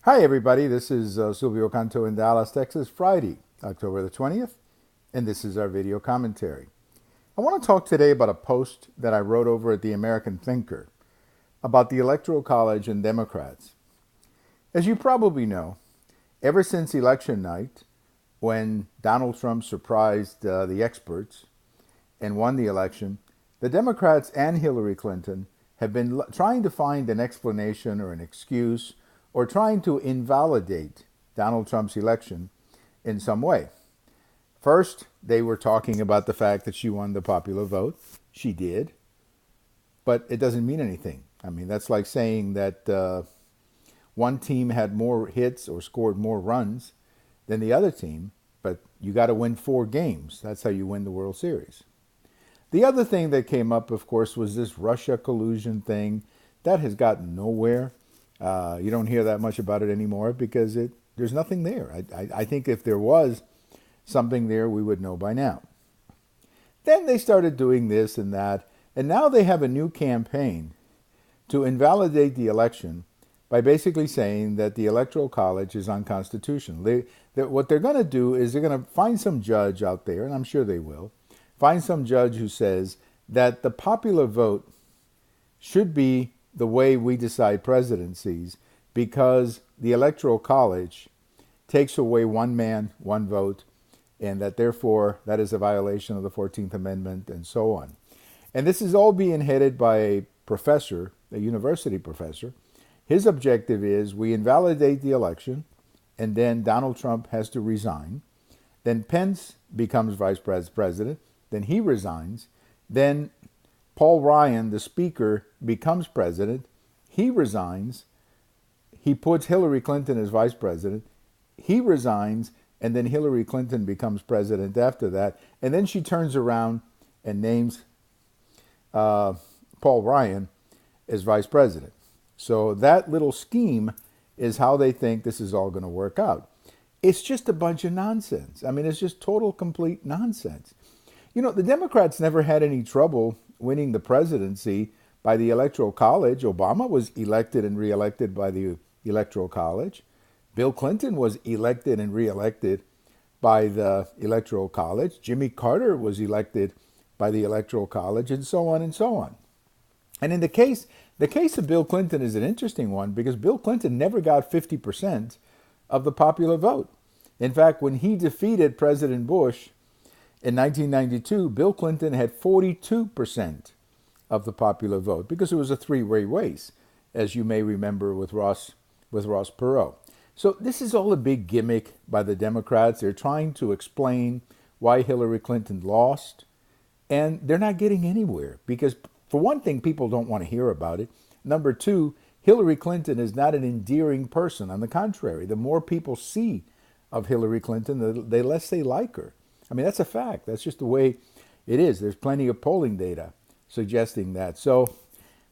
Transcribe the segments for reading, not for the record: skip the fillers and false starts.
Hi, everybody. This is Silvio Canto in Dallas, Texas, Friday, October the 20th, and this is our video commentary. I want to talk today about a post that I wrote over at the American Thinker about the Electoral College and Democrats. As you probably know, ever since election night, when Donald Trump surprised the experts and won the election, the Democrats and Hillary Clinton have been trying to find an explanation or an excuse or trying to invalidate Donald Trump's election in some way. First, they were talking about the fact that she won the popular vote. She did, but it doesn't mean anything. I mean, that's like saying that one team had more hits or scored more runs than the other team, but you got to win 4 games. That's how you win the World Series. The other thing that came up, of course, was this Russia collusion thing. That has gotten nowhere. You don't hear that much about it anymore because there's nothing there. I think if there was something there, we would know by now. Then they started doing this and that, and now they have a new campaign to invalidate the election by basically saying that the Electoral College is unconstitutional. What they're going to do is they're going to find some judge out there, and I'm sure they will, find some judge who says that the popular vote should be the way we decide presidencies because the Electoral College takes away one man, one vote, and that therefore that is a violation of the 14th Amendment and so on. And this is all being headed by a professor, a university professor. His objective is we invalidate the election and then Donald Trump has to resign. Then Pence becomes vice president. Then he resigns. Then Paul Ryan, the speaker, becomes president. He resigns. He puts Hillary Clinton as vice president. He resigns, and then Hillary Clinton becomes president after that. And then she turns around and names Paul Ryan as vice president. So that little scheme is how they think this is all going to work out. It's just a bunch of nonsense. I mean, it's just total, complete nonsense. You know, the Democrats never had any trouble winning the presidency by the Electoral College. Obama was elected and reelected by the Electoral College. Bill Clinton was elected and reelected by the Electoral College. Jimmy Carter was elected by the Electoral College, and so on and so on. And in the case of Bill Clinton is an interesting one because Bill Clinton never got 50% of the popular vote. In fact, when he defeated President Bush in 1992, Bill Clinton had 42% of the popular vote because it was a three-way race, as you may remember with Ross Perot. So this is all a big gimmick by the Democrats. They're trying to explain why Hillary Clinton lost, and they're not getting anywhere because, for one thing, people don't want to hear about it. Number two, Hillary Clinton is not an endearing person. On the contrary, the more people see of Hillary Clinton, the less they like her. I mean, that's a fact. That's just the way it is. There's plenty of polling data suggesting that. So,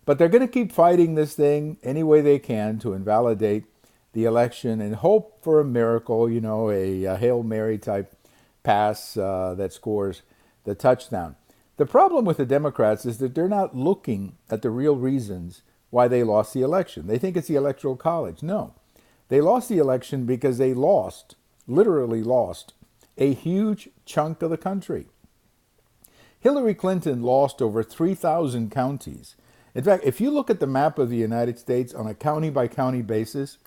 but they're going to keep fighting this thing any way they can to invalidate the election and hope for a miracle, you know, a Hail Mary type pass that scores the touchdown. The problem with the Democrats is that they're not looking at the real reasons why they lost the election. They think it's the Electoral College. No, they lost the election because they literally lost, a huge chunk of the country. Hillary Clinton lost over 3,000 counties. In fact, if you look at the map of the United States on a county-by-county basis,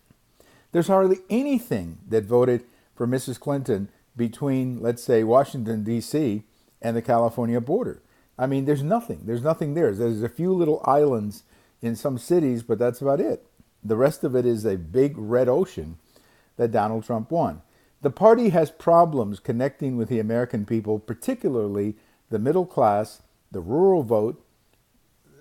there's hardly anything that voted for Mrs. Clinton between, let's say, Washington, D.C. and the California border. I mean, there's nothing. There's nothing there. There's a few little islands in some cities, but that's about it. The rest of it is a big red ocean that Donald Trump won. The party has problems connecting with the American people, particularly the middle class, the rural vote.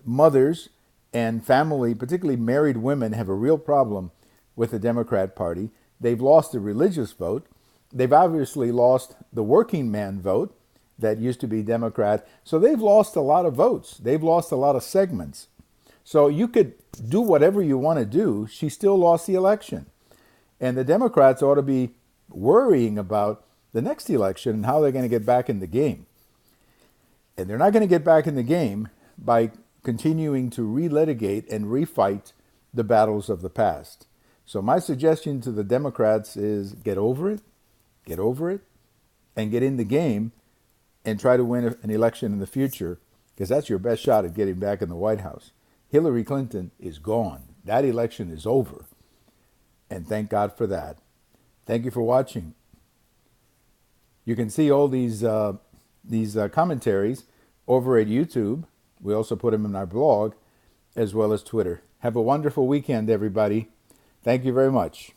Mothers and family, particularly married women, have a real problem with the Democrat Party. They've lost the religious vote. They've obviously lost the working man vote that used to be Democrat. So they've lost a lot of votes. They've lost a lot of segments. So you could do whatever you want to do. She still lost the election. And the Democrats ought to be worrying about the next election and how they're going to get back in the game. And they're not going to get back in the game by continuing to relitigate and refight the battles of the past. So my suggestion to the Democrats is get over it, and get in the game and try to win an election in the future, because that's your best shot at getting back in the White House. Hillary Clinton is gone. That election is over. And thank God for that. Thank you for watching. You can see all these commentaries over at YouTube. We also put them in our blog, as well as Twitter. Have a wonderful weekend, everybody. Thank you very much.